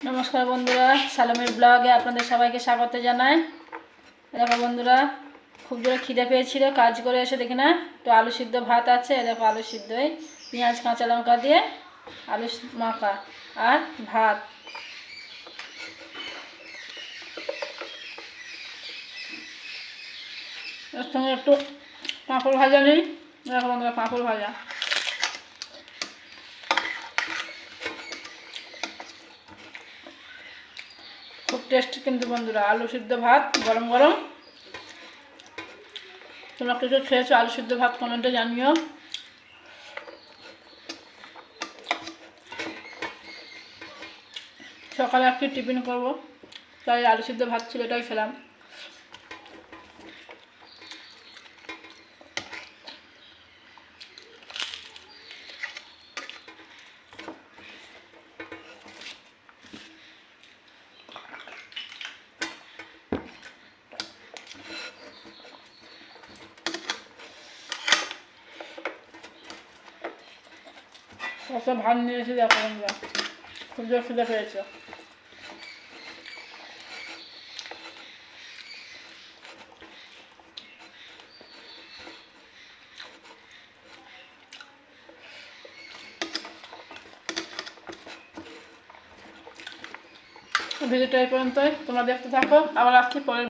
নমস্কার বন্ধুরা, সালমের ব্লগে আপনাদের সবাইকে স্বাগত জানাই। দেখো বন্ধুরা, খুব জোরে খিদে পেয়েছিল, কাজ করে এসে দেখি না একটু আলু সিদ্ধ ভাত আছে। দেখো আলু সিদ্ধ, পেঁয়াজ কাঁচা লঙ্কা দিয়ে আলু মাখা আর ভাত। এর সঙ্গে একটু পাঁপড় ভাজা নেই। দেখো বন্ধুরা, পাঁপড় ভাজা। খুব টেস্টি কিন্তু বন্ধুরা, আলু সিদ্ধ ভাত গরম গরম। তোমরা কিছু খেয়েছো আলু সিদ্ধ ভাত কমেন্টে জানিও। সকালে একটু টিফিন করবো, তাই আলু সিদ্ধ ভাত ছিল, এটাই খেলাম। কত ভাত নিয়েছি দেখো বন্ধুরা, খুব জোর খিদে পেয়েছে। ভিডিওটা এই পর্যন্তই, তোমরা দেখতে থাকো, আবার আসছি পরের